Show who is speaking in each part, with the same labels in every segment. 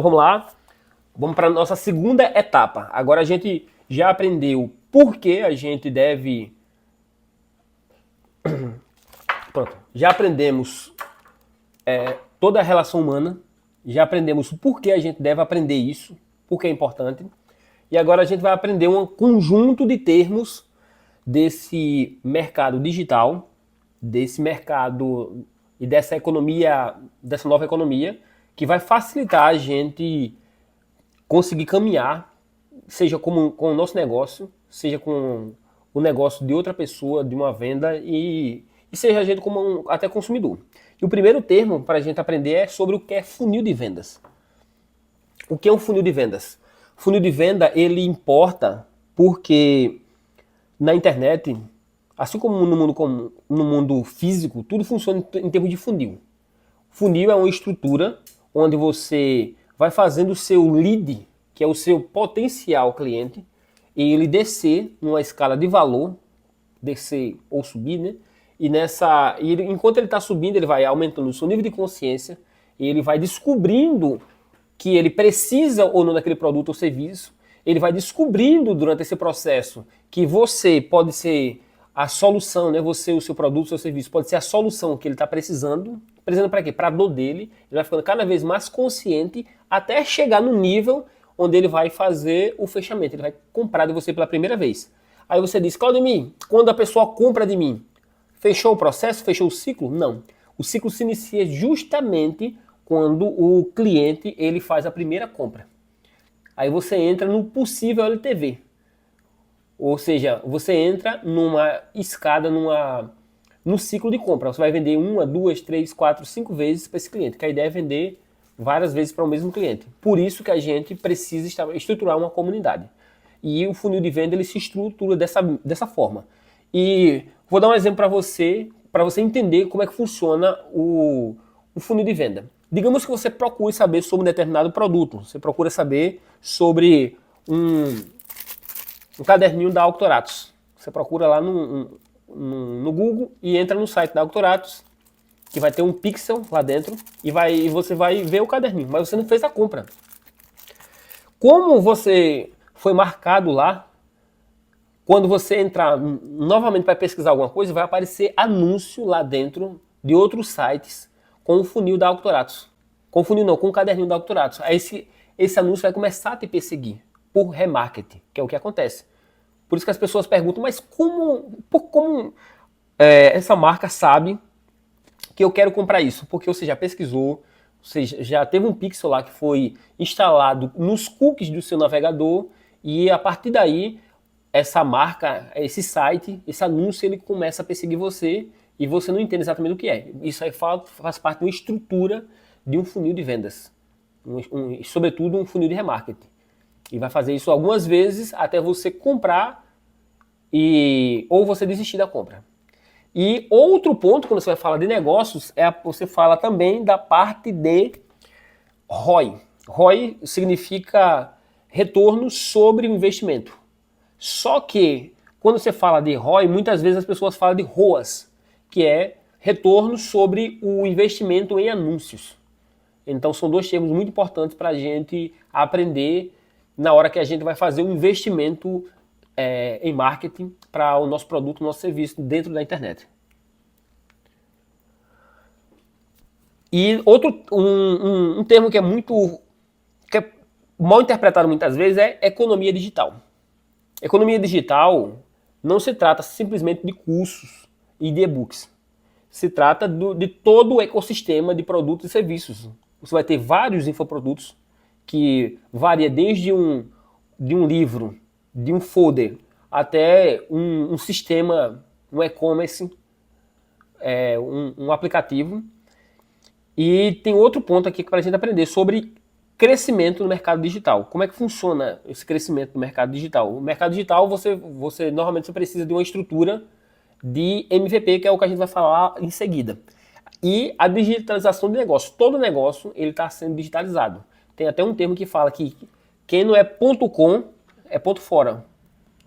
Speaker 1: Vamos lá, vamos para a nossa segunda etapa. Agora a gente já aprendeu por que a gente deve... Pronto, já aprendemos toda a relação humana, já aprendemos por que a gente deve aprender isso, porque é importante. E agora a gente vai aprender um conjunto de termos desse mercado digital, desse mercado e dessa economia, dessa nova economia, que vai facilitar a gente conseguir caminhar, seja com o nosso negócio, seja com o negócio de outra pessoa, de uma venda, e seja a gente como até consumidor. E o primeiro termo para a gente aprender é sobre o que é funil de vendas. O que é um funil de vendas? Funil de venda, ele importa porque na internet, assim como no mundo físico, tudo funciona em termos de funil. Funil é uma estrutura onde você vai fazendo o seu lead, que é o seu potencial cliente, e ele descer numa escala de valor, descer ou subir, né? Enquanto ele está subindo, ele vai aumentando o seu nível de consciência, e ele vai descobrindo que ele precisa ou não daquele produto ou serviço. Ele vai descobrindo durante esse processo que você pode ser a solução, né? Você, o seu produto, o seu serviço, pode ser a solução que ele está precisando. Precisando para quê? Para a dor dele. Ele vai ficando cada vez mais consciente até chegar no nível onde ele vai fazer o fechamento. Ele vai comprar de você pela primeira vez. Aí você diz, Claudemir, quando a pessoa compra de mim, fechou o processo? Fechou o ciclo? Não. O ciclo se inicia justamente quando o cliente ele faz a primeira compra. Aí você entra no possível LTV. Ou seja, você entra numa escada, no ciclo de compra. Você vai vender 1, 2, 3, 4, 5 vezes para esse cliente. Que a ideia é vender várias vezes para o mesmo cliente. Por isso que a gente precisa estruturar uma comunidade. E o funil de venda ele se estrutura dessa forma. E vou dar um exemplo para você entender como é que funciona o funil de venda. Digamos que você procure saber sobre um determinado produto. Você procura saber sobre um caderninho da Auctoratos. Você procura lá no Google e entra no site da Auctoratos, que vai ter um pixel lá dentro, e você vai ver o caderninho, mas você não fez a compra. Como você foi marcado lá, quando você entrar novamente para pesquisar alguma coisa, vai aparecer anúncio lá dentro de outros sites com o funil da Auctoratos. Com o funil não, com o caderninho da Auctoratos. Aí esse anúncio vai começar a te perseguir por remarketing, que é o que acontece. Por isso que as pessoas perguntam, mas como essa marca sabe que eu quero comprar isso? Porque você já pesquisou, você já teve um pixel lá que foi instalado nos cookies do seu navegador e a partir daí essa marca, esse site, esse anúncio, ele começa a perseguir você e você não entende exatamente o que é. Isso aí faz parte de uma estrutura de um funil de vendas, sobretudo um funil de remarketing. E vai fazer isso algumas vezes até você comprar ou você desistir da compra. E outro ponto, quando você vai falar de negócios, você fala também da parte de ROI. ROI significa retorno sobre o investimento. Só que, quando você fala de ROI, muitas vezes as pessoas falam de ROAS, que é retorno sobre o investimento em anúncios. Então são dois termos muito importantes para a gente aprender na hora que a gente vai fazer um investimento em marketing para o nosso produto, o nosso serviço dentro da internet. E um termo que é mal interpretado muitas vezes é economia digital. Economia digital não se trata simplesmente de cursos e de e-books. Se trata de todo o ecossistema de produtos e serviços. Você vai ter vários infoprodutos que varia desde de um livro, de um folder, até um sistema, um e-commerce, um aplicativo. E tem outro ponto aqui para a gente aprender sobre crescimento no mercado digital. Como é que funciona esse crescimento no mercado digital? O mercado digital, normalmente você precisa de uma estrutura de MVP, que é o que a gente vai falar em seguida. E a digitalização de negócio. Todo negócio ele está sendo digitalizado. Tem até um termo que fala que quem não é .com é ponto fora.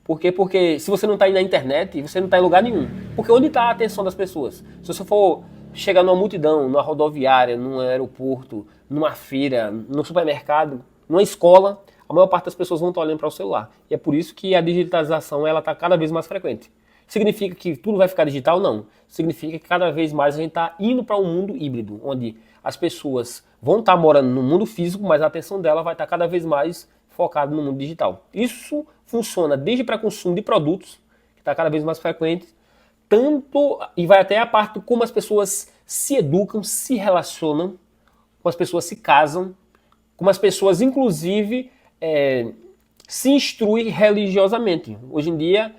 Speaker 1: Por quê? Porque se você não está aí na internet, você não está em lugar nenhum. Porque onde está a atenção das pessoas? Se você for chegar numa multidão, numa rodoviária, num aeroporto, numa feira, no supermercado, numa escola, a maior parte das pessoas vão estar olhando para o celular. E é por isso que a digitalização ela está cada vez mais frequente. Significa que tudo vai ficar digital? Não. Significa que cada vez mais a gente está indo para um mundo híbrido, onde as pessoas vão estar morando no mundo físico, mas a atenção dela vai estar cada vez mais focada no mundo digital. Isso funciona desde para consumo de produtos, que está cada vez mais frequente, tanto e vai até a parte de como as pessoas se educam, se relacionam, como as pessoas se casam, como as pessoas, inclusive, se instruem religiosamente. Hoje em dia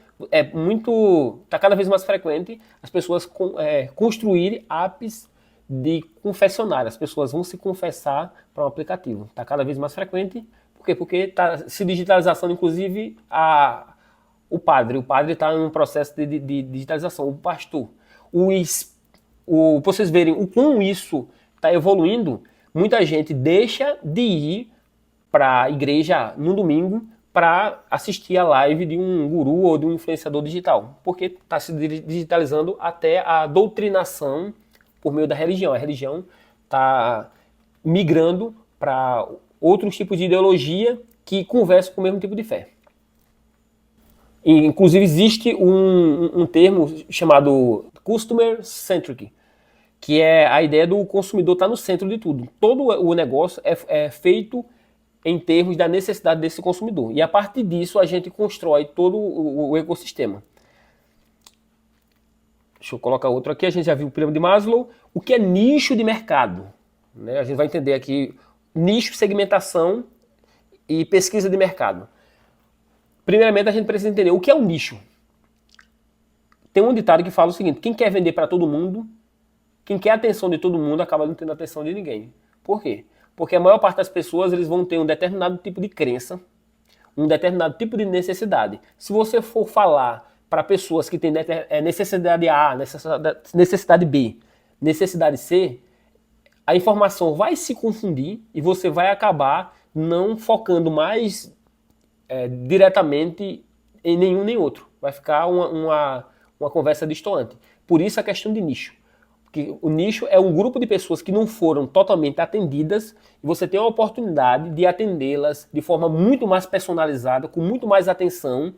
Speaker 1: está cada vez mais frequente as pessoas construírem apps de confessionário. As pessoas vão se confessar para um aplicativo. Está cada vez mais frequente. Por quê? Porque está se digitalizando, inclusive, o padre. O padre está em um processo de digitalização. O pastor. Para vocês verem o como isso está evoluindo, muita gente deixa de ir para a igreja no domingo para assistir a live de um guru ou de um influenciador digital, porque está se digitalizando até a doutrinação por meio da religião. A religião está migrando para outros tipos de ideologia que conversam com o mesmo tipo de fé. E, inclusive existe um termo chamado Customer Centric, que é a ideia do consumidor estar no centro de tudo. Todo o negócio é feito em termos da necessidade desse consumidor. E a partir disso a gente constrói todo o ecossistema. Deixa eu colocar outro aqui. A gente já viu o pirâmide de Maslow. O que é nicho de mercado? Né? A gente vai entender aqui nicho, segmentação e pesquisa de mercado. Primeiramente a gente precisa entender o que é um nicho. Tem um ditado que fala o seguinte: quem quer vender para todo mundo, quem quer a atenção de todo mundo, acaba não tendo a atenção de ninguém. Por quê? Porque a maior parte das pessoas eles vão ter um determinado tipo de crença, um determinado tipo de necessidade. Se você for falar para pessoas que têm necessidade A, necessidade B, necessidade C, a informação vai se confundir e você vai acabar não focando mais diretamente em nenhum nem outro. Vai ficar uma conversa distoante. Por isso a questão de nicho. Que o nicho é um grupo de pessoas que não foram totalmente atendidas e você tem a oportunidade de atendê-las de forma muito mais personalizada, com muito mais atenção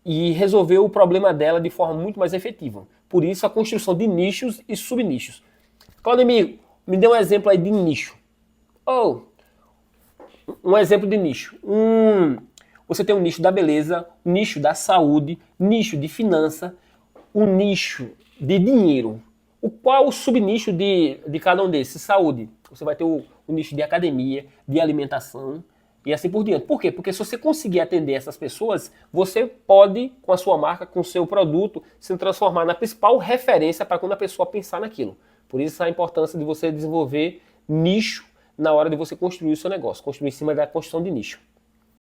Speaker 1: e resolver o problema dela de forma muito mais efetiva. Por isso a construção de nichos e subnichos. Claudemir, me dê um exemplo aí de nicho. Um exemplo de nicho. Você tem um nicho da beleza, um nicho da saúde, nicho de finança, um nicho de dinheiro. Qual o subnicho de cada um desses? Saúde. Você vai ter o nicho de academia, de alimentação e assim por diante. Por quê? Porque se você conseguir atender essas pessoas, você pode, com a sua marca, com o seu produto, se transformar na principal referência para quando a pessoa pensar naquilo. Por isso a importância de você desenvolver nicho na hora de você construir o seu negócio, construir em cima da construção de nicho.